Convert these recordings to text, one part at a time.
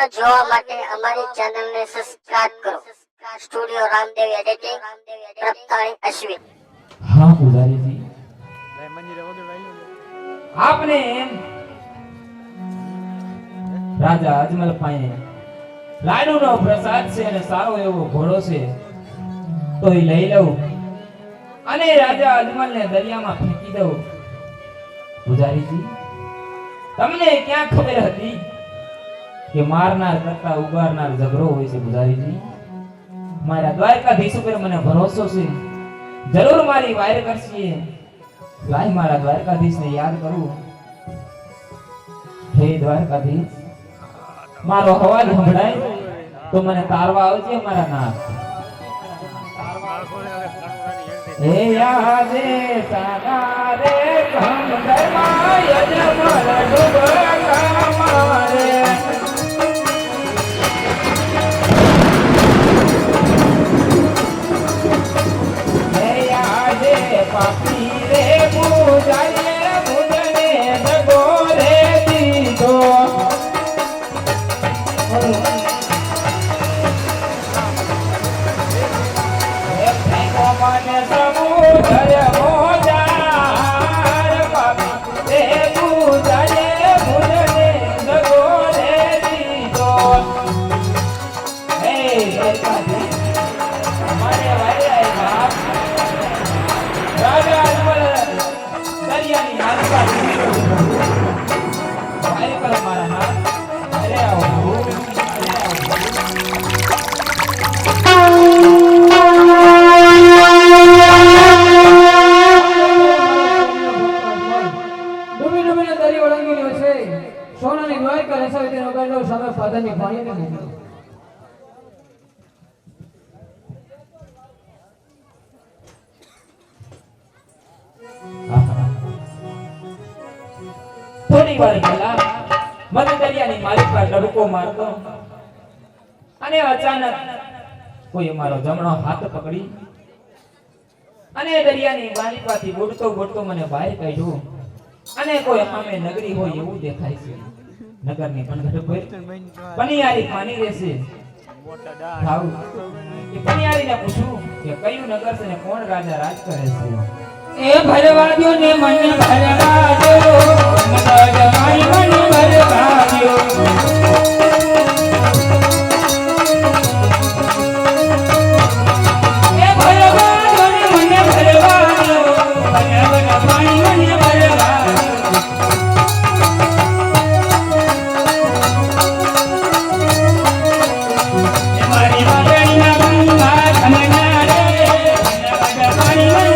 Video જોવા માટે અમારી ચેનલને સબસ્ક્રાઇબ કરો. Studio Ramdev editing, Pratani Ashwin. હા પૂજારીજી, આપને રાજા અજમલ પાસે લાડુનો પ્રસાદ છે અને સારો એવો ઘોડો છે તો એ લઈ લઉં અને રાજા અજમલને દરિયામાં ફેંકી દઉં. પૂજારીજી, તમને ક્યાં ખબર હતી કે મારનાર કરતા ઉગારનાર ઝઘડો હોય છે? પૂજારીજી, મારા દ્વારકાધીશ ઉપર મને ભરોસો છે, જરૂર મારી વાયર કરશે. લાય મારા દ્વારકાધીશને યાદ કરું. હે દ્વારકાધીશ, મારો અવાજ સંભળાય તો મને તારવા આવજે મારા નાથ. હે યાદે સાગા રે કમ ધર્માય અજમલ ડુબકા મારે. હે યાદે પાપી રે પૂજારીએ મુદને દગો રે દીધો. મને સમુદ્ર મોજાર પાપી રે પૂજારીએ મુદને દગો રે દીધો. હે અમારે વાય બાપ રાજા અજમલ દરિયાની આસપાસ વાય કર મારા નાથ. અરે આવો સોનાની દ્વારકા રસાવી તેનો ગાંડો સામે પાદાની પાણી થોડી વાર પહેલા મને દરિયાની મારી પર ડબકો મારતો અને અચાનક કોઈ મારો જમણો હાથ પકડી અને દરિયાની બારીમાંથી બુડતો બુડતો મને બહાર કાઢ્યો અને કોઈ સામે નગરી હોય એવું દેખાય છે. નગરની પનઘટ પર પનિયારી પાણી રહેશે. ભાવ એ પનિયારીને પૂછું કે કયું નગર છે ને કોણ રાજા રાજ કરે છે? એ ભરવાજો ને મને ભરવાજો, મન જમાઈ મને ભરવાજો. એ ભરવાજો ને મને ભરવાજો, ભરવન પાણી મને ભરવાજો. એ મારી વાગણીના બંગા ધમના રે, ભરવન પાણી મને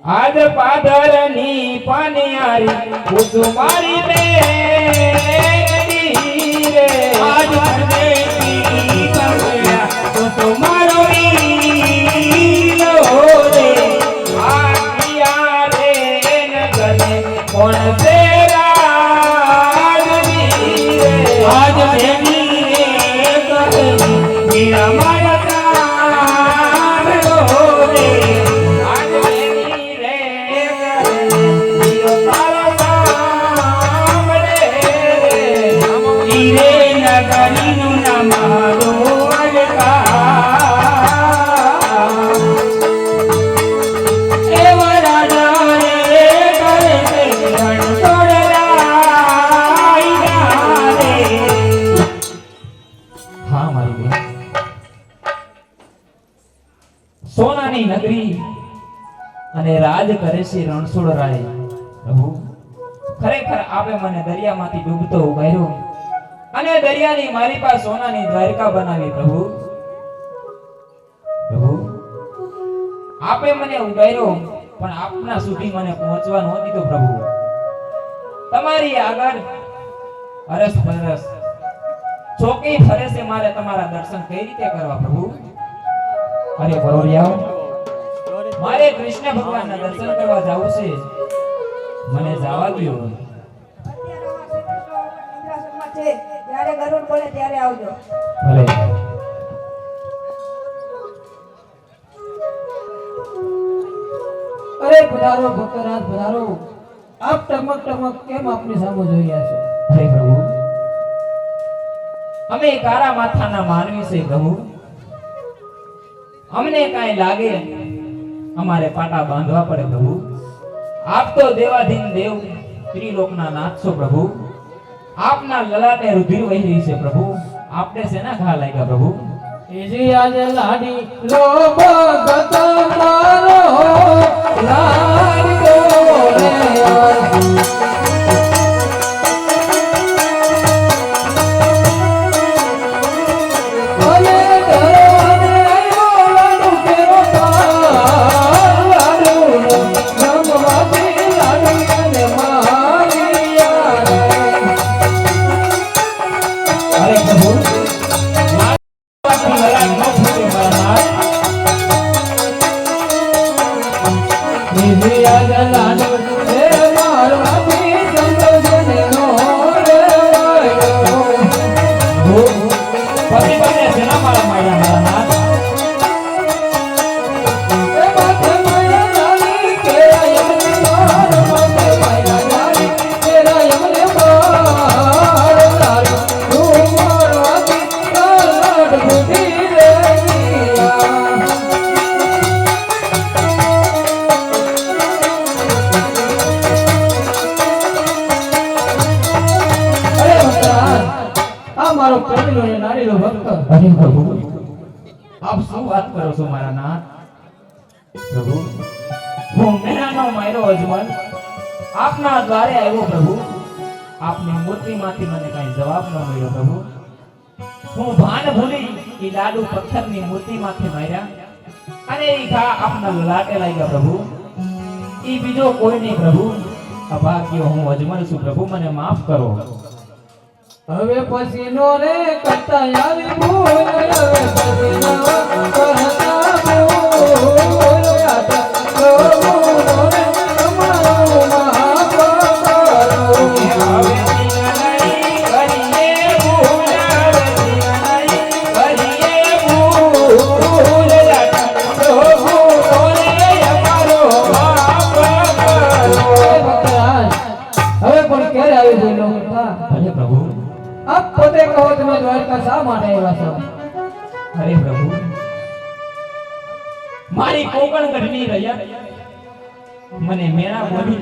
આજ પાદરની પાનિયારી કુસુમારી બેડી રે આજ પરદેશી પગલા તો તમારો ઈલો રે આખિયા રે નગરે કોણ સે રાજની રે આજ દેવી રે કહે મીરા મારા રે આજ એની રે જીઓ તારો સાંભળે રે ઈરે નગરીનું નામ મારો અલકા એવા રાજા રે કરે છે રણછોડ રાયડા રે હા મારી બેન સોનાની નગરી અને રાજ કરે છે રણછોડ રાય પ્રભુ ખરેખર આપે મને દરિયામાંથી ડૂબતો ઉગાર્યો અને દરિયાની મારી પાસે સોનાની દ્વારકા બનાવી પ્રભુ પ્રભુ આપે મને ઉગાર્યો પણ આપના સુધી મને પહોંચવા ન દીધો પ્રભુ તમારી આગળ અરસ પરસ ચોકી ફરે છે મારે તમારા દર્શન કઈ રીતે કરવા પ્રભુ અરે બરોરિયા મારે કૃષ્ણ ભગવાનના દર્શન કરવા જાવું છે મને જવા દો જ્યારે ગરુડ બોલે ત્યારે આવજો. ભલે અરે પધારો ભક્તરાજ પધારો. આપ ટમક ટમક કેમ આપની સામે જોઈ છે? હરે પ્રભુ અમે કારા માથાના માનવી છે પ્રભુ અમને કાંઈ લાગે અમારે પાટા બાંધવા પડે પ્રભુ આપ તો દેવાધીન દેવ ત્રિલોકના નાથ છો પ્રભુ આપના લલાટે રુધિર વહી રહી છે પ્રભુ આપને શેના ઘા લાગ્યા પ્રભુ એજી આજે લાડી લો ભગત મારો લાડકો રે ઓલે દરવાજે આવ્યો લાડુ કેરો તાર લાડુ રમવાથી લાડીને મારિયા રે. અરે પ્રભુ મારી લલાટ ન ફૂટે મારા નાથ એજી આજે લાડુ રે મારવાથી સંતોષને નો રે વાયો. પતિ પત્ની શેના મારા માર્યા મારા નાથ એ માથે માયા જાણી કેરા યમને માર માથે માયા જાણી કેરા યમને માર લાડુ તું મારવાથી લાડ ફૂટી રે ગિયા. અરે ભગવાન, આ મારો પ્રેમીલો ને નારીલો ભક્ત. અરે પ્રભુ આપ શું વાત કરો છો મારા નાથ પ્રભુ હું મેનાનો માયરો અજમલ આપના દ્વારે આવ્યો પ્રભુ આપની મૂર્તિમાંથી મને કાંઈ જવાબ ન મળ્યો પ્રભુ હું ભાન ભૂલી એ લાડુ પથ્થરની મૂર્તિમાંથી માર્યા અને એ ઘા આપના લાટે લાગ્યા પ્રભુ એ બીજો કોઈ નહીં પ્રભુ અભાગ્યો હું અજમલ છું પ્રભુ મને માફ કરો હવે પછી નો રે કરતા આવી ભૂલ હવે પછી નો કરતા ભૂલ યાદ પ્રભુ નો રે તમારો માફ કરો. હવે દિનનાઈ કરીએ ભૂલ કરીએ ભૂલ પ્રભુ બોલે અમારો માફ કરો હે ભક્તરાજ, હવે પણ ક્યારે આવી ભૂલો કરતા? ભલે પ્રભુ આપ પોતે કહો તમે દ્વારકા શા માટે આવ્યા છો? હરે પ્રભુ મારી કોકણ ગઢની રહ્યા મને મેણા બોલી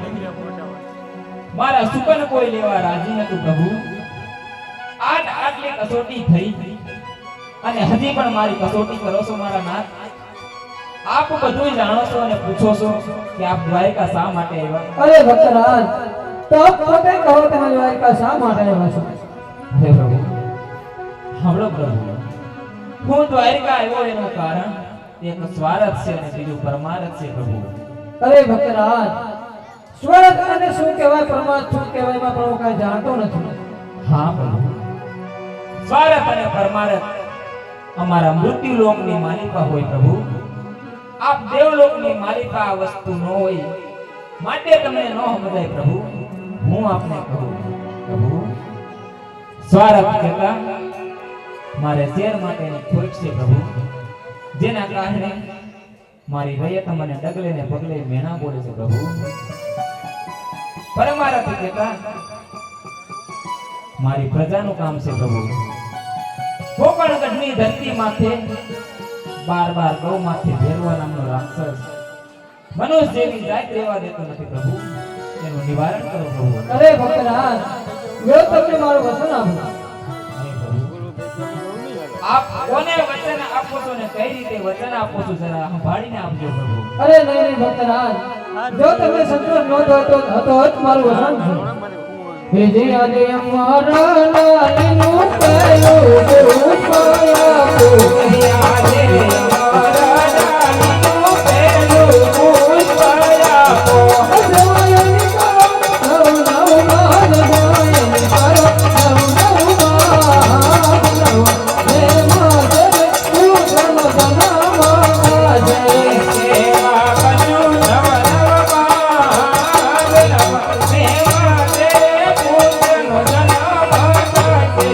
મારા સુકન કોઈ લેવા રાજી નતું પ્રભુ આટલી કસોટી થઈ અને હજી પણ મારી કસોટી કરો છો મારા નાથ આપ બધું જાણો છો અને પૂછો છો કે આપ દ્વારકા શા માટે આવ્યા અરે ભક્તરાજ, તો આપ પોતે કહો તમે દ્વારકા શા માટે આવ્યા છો? હે પ્રભુ સાંભળો પ્રભુ હું દ્વારકા આવ્યો એનું કારણ એક સ્વાર્થ છે અને બીજું પરમાર્થ છે પ્રભુ અરે ભક્તરાજ, સ્વર્ગ અને શું કહેવાય, પરમાર્થ શું કહેવાય, એમાં પણ હું કાંઈ જાણતો નથી. હા પ્રભુ, સ્વાર્થ અને પરમાર્થ અમારા મૃત્યુ લોકની માલિકા હોય પ્રભુ. આપ દેવલોકની માલિકા આ વસ્તુ ન હોય, માટે તમને ન સમજાય પ્રભુ. હું આપને કહું પ્રભુ, સ્વાર્થ કહેતા મારે શેર માટેની ખોટ છે પ્રભુ, જેના કારણે મારી રયત મને ડગલે ને પગલે મેણા બોલે છે પ્રભુ. પરમાર્થ કહેતા મારી પ્રજાનું કામ છે પ્રભુ. કોકણગઢની ધરતી માથે બાર ગૌ માથે ભેરવા નામનો રાક્ષસ મનુષ્ય જેવી જાત રહેવા દેતો નથી પ્રભુ. એનું નિવારણ કરો પ્રભુ. અરે ભક્તરાજ, જો તમને મારું વચન આપો. આપ કોને વચન આપો છો ને કઈ રીતે વચન આપો છો, જરા સંભાળીને આપજો પ્રભુ. અરે નહીં ભક્તરાજ, જો તમને સંતોષ ન થતો હતો જ મારું વચન છે. હે જે આજે અમારા લાલીનું પહેલું રૂપ આપો. આજે અમારા લાલીનું પહેલું પુષ્પ આપો. અજવાયની કરો, નવ માન જોયની કરો, નવ માન. હે માતે તું ધન ધનમાં જય. સેવા કરું નવ સેવા દે પુત્રનો જન્મ કરે.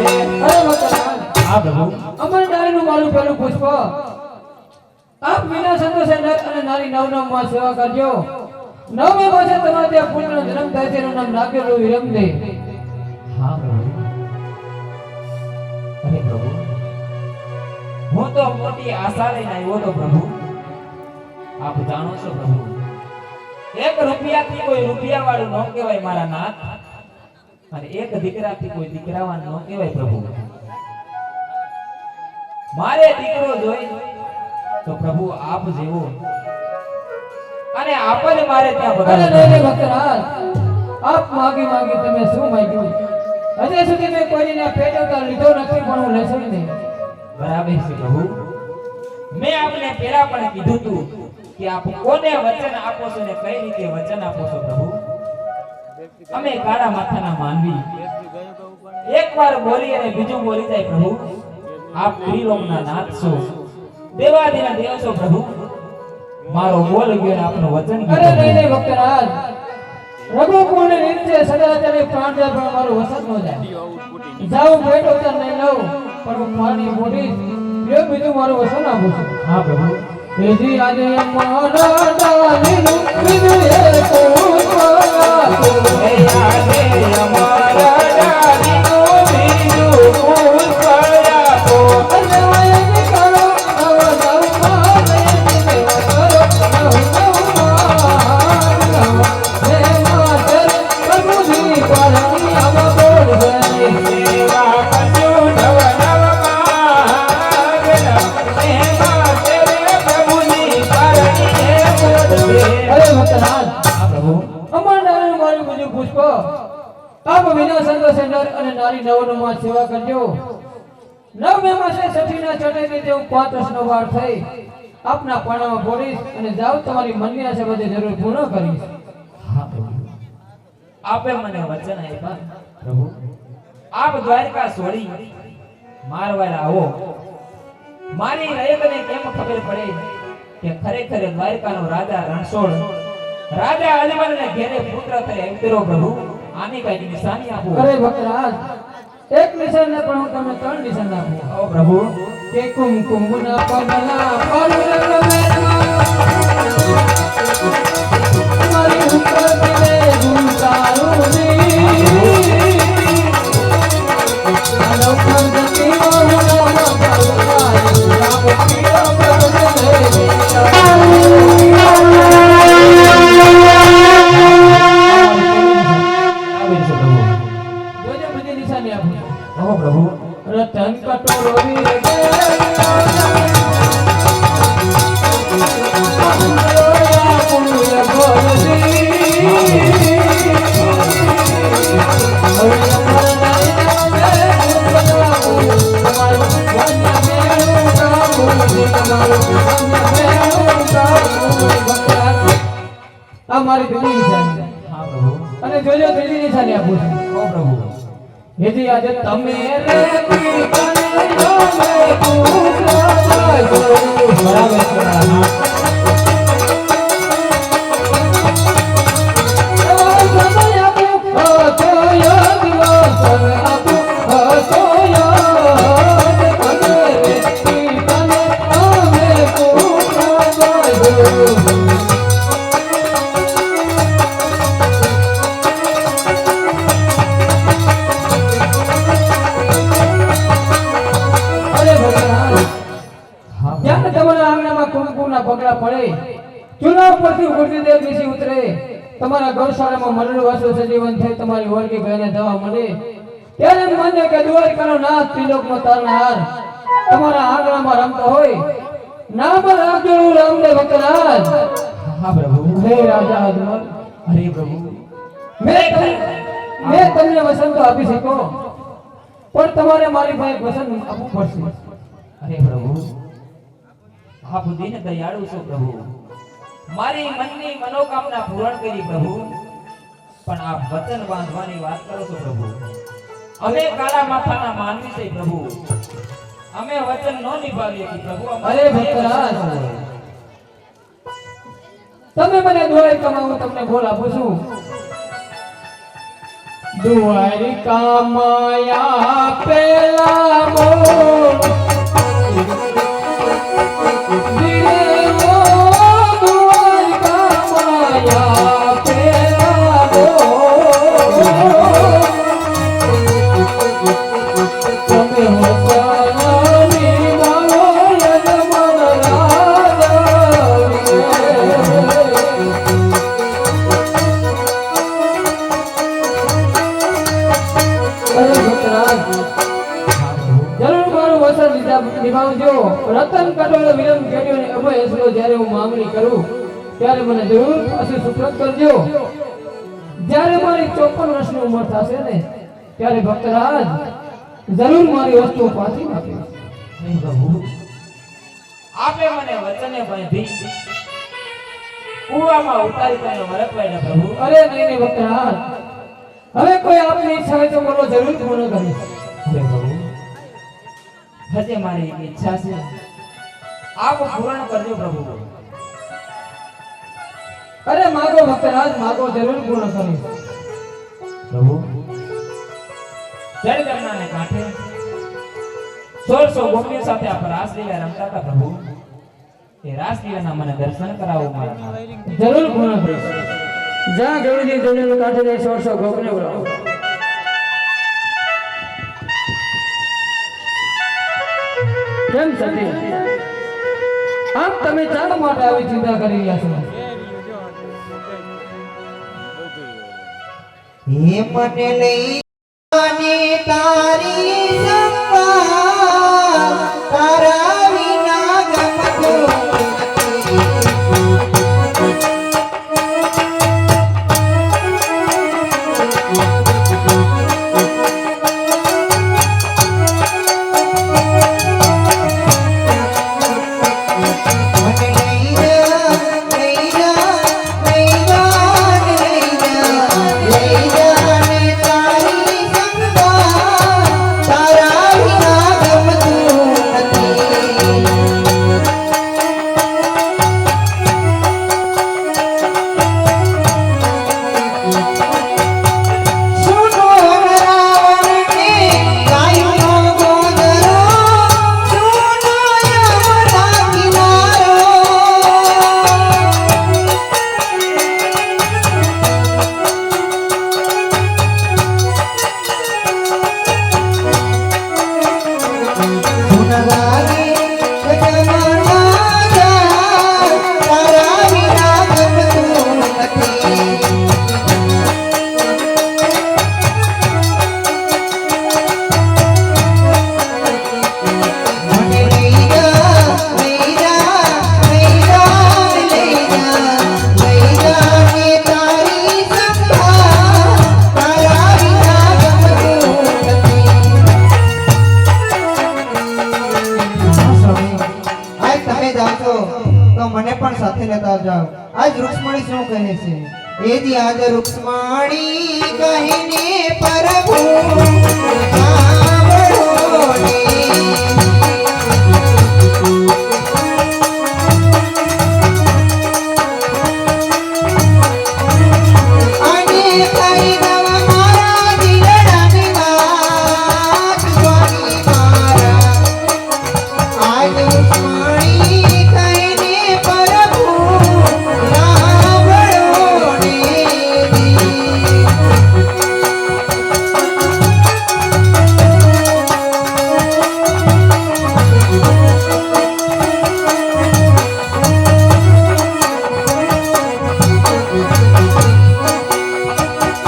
અરે ભક્તરાજ, હા પ્રભુ. અમર ડાળીનું મારું પહેલું પુષ્પ આપ વિના સંતોષે નર અને નારી નવમાં સેવા કરજો. નવમે વર્ષે તમારા ત્યાં પુત્રનો જન્મ થાય છે, એનું નામ નાગેલું વિરમદે. હા પ્રભુ. અરે પ્રભુ, હું તો મોટી આશા લઈને આવ્યો તો પ્રભુ. આપ જાણો છો પ્રભુ, 1 રૂપિયાથી કોઈ રૂપિયા વાળું ન કહેવાય મારા નાથ, અને 1 દીકરાથી કોઈ દીકરાવાન ન કહેવાય પ્રભુ. મારે દીકરો જોઈ તો પ્રભુ આપ જેવો, અને આપને મારે ત્યાં અરે બગાડ. નહીં ભક્તરાજ, આપ માગી તમે શું માંગ્યું? હજી સુધી મેં કોઈને પેટ ઉતાર લીધો નથી, પણ હું લેશો નહીં. બરાબર છે પ્રભુ. મેં આપને પહેલા પણ કીધું તું કે આપ કોને વચન આપો છો ને કઈ રીતે વચન આપો છો પ્રભુ. અમે કાળા માથાના માનવી, એકવાર બોલી અને બીજું બોલી જાય પ્રભુ. આપ ત્રિલોકના નાથ છો, દેવાદિના દેવ છો પ્રભુ. મારો બોલ ગયો ને આપનું વચન અરે કીધું. નહીં ભક્તરાજ, રઘુકુળ નિત્ય સદાચારી પ્રાણ જાય, પણ મારું વસત ન જાય. જાઉં પેટ ઉતાર નહીં લઉં, પણ હું પાણી બોલીશ, બીજું મારું વસન આપું છું. હા પ્રભુ. એજી આજે અમારા ડાલીનું બીજું એક પુષ્પ આપો. હે આજે અમારા ડાલીનું બીજું પુષ્પ આપો. અજવાયની કરો, નવ માન સેવા કરો, નવ માન. હે માતે પ્રભુની પારણી આવા બોલ જય. સેવા કરજો નવ સેવા તેરે પ્રભુની પરણીએ બોલવે. અરે ભક્તરાજ, હા પ્રભુ. અમારા ડાલીનું મારું બીજું પુષ્પ આપ વિના સંતોષે નર અને નારી નવમાં સેવા કરજો. નવમે માસે સઠીના ચઢે તે હું 5 વર્ષનો વાર થઈ આપના પાણામાં બોલીશ, અને જાવ તમારી મનની આશા બધી જરૂર પૂર્ણ કરીશ. હા પ્રભુ. આપે મને વચન આપ્યા પ્રભુ, આપ દ્વારકા છોડી મારવાડા આવો. મારી રયતને કેમ ખબર પડે કે ખરેખર દ્વારકાનો રાજા રણછોડ રાજા અજમલને ઘેરે પુત્ર થઈ અવતર્યો પ્રભુ. આની કઈ નિશાની આપો. અરે ભક્તરાજ, એક નિશાન ને પણ હું તમને 3 નિશાન આપું. ઓ પ્રભુ. કે કુમકુમના પગલા પાડું મારી ઉપર પીલે ગુંતારું જોજો બધી નિશાની આપું. ઓ પ્રભુ. રતન કટોરો વીર મારી બીજી નિશાની હા પ્રભુ અને જોજો ત્રીજી નિશાની આપું છું ઓ પ્રભુ હેજી આજે તમે રે પીતાને અમે પૂછવા બરાબર છે હા જ્યારે તમારા આંગણામાં કુમકુમના પગલા પડે ચૂલા ઉપરથી ઉગડતી દેવ નીચે ઉતરે તમારા ગૌશાળામાં મરણ વાસો સજીવન થઈ તમારી વળગી ગાયને દવા મળે ત્યારે માને કે દ્વારિકાનો નાથ ત્રિલોકનો તારણહાર તમારા આંગણામાં રમતો હોય નામ રાખજો રામદેવ ભક્તરાજ હા પ્રભુ હે રાજા અજમલ હરે પ્રભુ મેં તમને વસન તો આપી શકો પણ તમારે મારી પાસે વસન આપવું પડશે અરે પ્રભુ આપ દીન દયાળુ છો પ્રભુ મારી મનની મનોકામના પૂર્ણ કરી પ્રભુ પણ આપ વચન બાંધવાની વાત કરો છો પ્રભુ અમે કાળા માથાના માનવી છે પ્રભુ અમે વચન નો નિભાવીએ છીએ પ્રભુ અરે ભક્તરાજ તમે મને દ્વારિકામાં હું તમને બોલ આપું છું દ્વારિકામાં પેલા બોલ નિભાવજો રતન કટોળો વિલંબ કર્યો ને અભય હસલો જ્યારે હું માંગણી કરું ત્યારે મને જરૂર અસી સુપ્રત કરજો જ્યારે મારી 54 વર્ષની ઉંમર થશે ને ત્યારે ભક્તરાજ જરૂર મારી વસ્તુ પાછી આપીશ હે પ્રભુ આપે મને વચને બાંધી કુવામાં ઉતારી તને વરતવાયના પ્રભુ અરે નહીં ભક્તરાજ હવે કોઈ આપની ઈચ્છા હોય તો બોલો જરૂર પૂર્ણ કરીશ હે પ્રભુ હજે મારી એક ઈચ્છા છે આપ પૂર્ણ કરજો પ્રભુ અરે માગો ભક્તરાજ માગો જરૂર પૂર્ણ કરીશ પ્રભુ જળ ગંગાને કાંઠે 1600 ગોપીઓ સાથે આપ રાસલીલા રમતા હતા પ્રભુ એ રાસલીલાના મને દર્શન કરાવો મારા જરૂર પૂર્ણ કરીશ જ્યાં ગૌરીજી જળને કાંઠે જઈ 1600 ગોપને બોલાવો કેમ સતી આપ તમે ચાલો માટે આવી ચિંતા કરી રહ્યા છો હે મને લઈ તારી સંભાળ તારા વિના ગમતું તો મને પણ સાથે લેતા જાઓ આજ રૂક્ષ્મણી શું કહે છે એ જી આજ રૂક્ષ્મણી કહીને પ્રભુ સાંભળો ને. અને કહી દવ મારા દિલડાની વાત સ્વામી મારા. આજ રૂક્ષ્મણી કહીને પ્રભુ સાંભળો ને.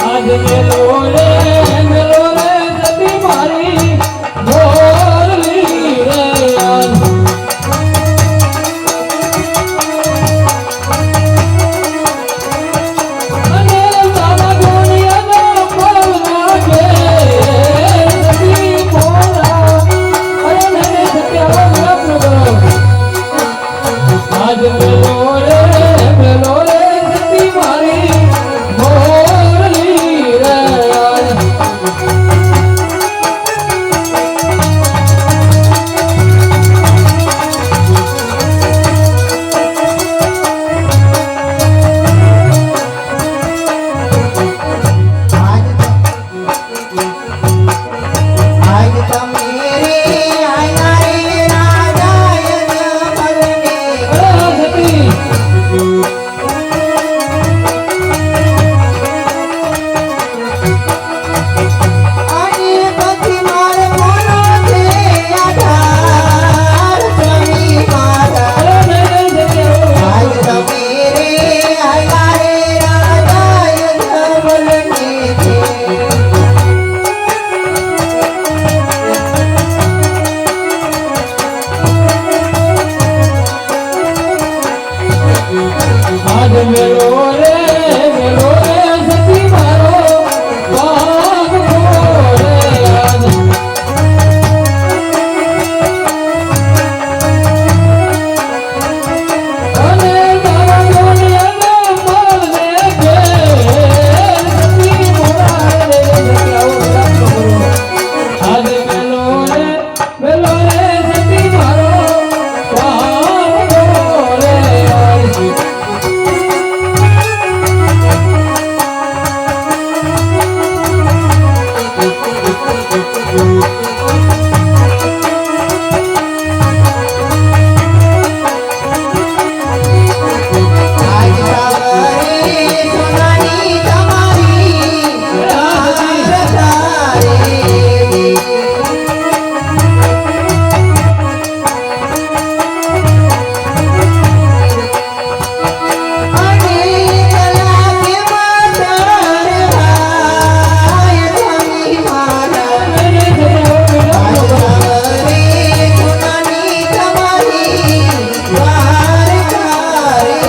આજ મેલો રે સતી મારી મોરલી રે આજ. અને તારા દુનિયાનો કોલ નાખે સતી મોરા. અરે નને સતી આવો પ્રભુ કરો. આજ મેલો રે સતી મારી મોરલી રે આજ. આજ તમે રે આયા રે રાજાય જમલને. અરે સતી અને પછી માર મોનો છે આધાર સ્વામી મારા. અરે નને સતી આજ આવો. તમે રે આયા રે રાજાય જમલને છે. આજ મેલો રે સતી મારો વાગ રે આજ. અને તારા દુનિયાનો મોલ દેખે સતી મોરા રે સતી આવો રાખો કરો. આજ મેલો રે સતી મારો વાગ રે આજ. આજ સાગરે સોનાની તમારી રાહ તારે. અને કલાકે માતાર ભાઈ સ્વામી મારા. આજ સાગરે સોનાની તમારી વાર તારે.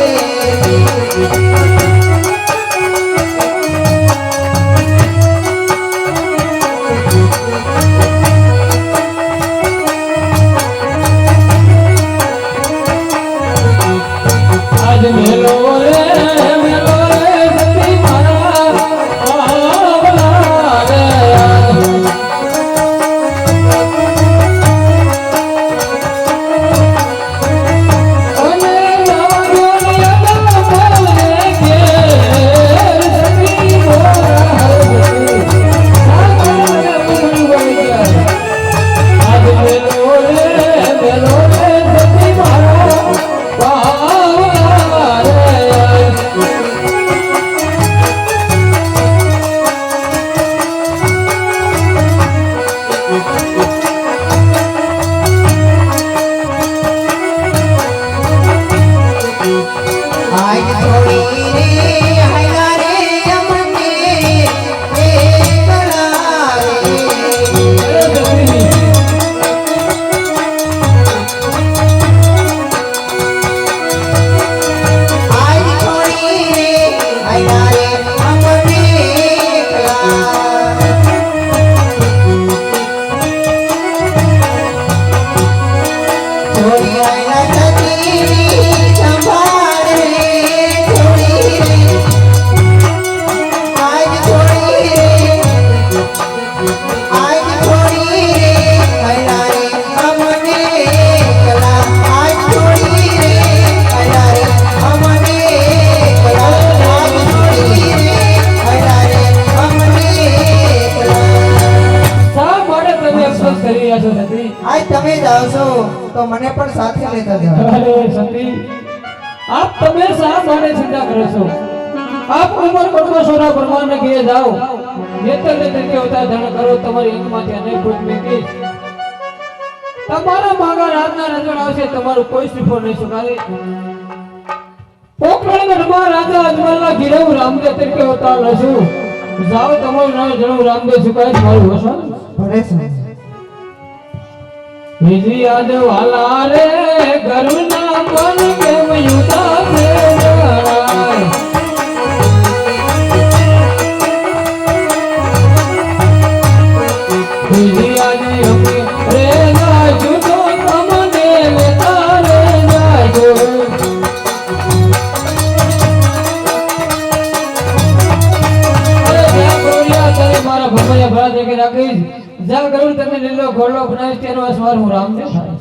આજ મેલો રે સતી મારા વાવલા રે આજ. અને તારા દુનિયાનો મોલ દેખે સતી મોરા રે સતી. આજ મેલો રે સતી મારો વાવલા રે આજ. આજ થોડી રે આયા રે અમને એકલા રે. આજ થોડી રે આયા રે અમને એકલા. થોડી આયા સતીની સંભાળ રે થોડી રે. લેતા જાઓ અરે સતી, આપ તમે શા માટે ચિંતા કરો છો? આપ ઉમર કોટકો સોના પરમારને ઘેર જાઓ, નેતર નેતર કે અવતાર ધારણ કરો, તમારી ઈંગમાંથી અનેક ભૂત મીટી તમારા માગા રાતના રજણ આવશે, તમારું કોઈ શ્રીફળ નહીં સુકારે. પોકરણગઢમાં રાજા અજમલના ગીરવ રામદેવ તરીકે અવતાર લશું. જાઓ, તમારું નામ જણાવ રામદેવ સુકાય, તમારું વસન ભલે છે બીજી યાદ વાલા રે ગરુના મન કેમ યુતાશે જણાય. બીજી યાદ અમે રે જાજુ તો તમને લેતા રે જાજો. અરે જ્યાં ગોરિયા તારે મારા ભમૈયા ભરા દેખી રાખીશ, જ્યાં ગરુડ તમે લીલો ઘોડો બનાવીશ તેનો અસવાર હું રામદેવ થાય.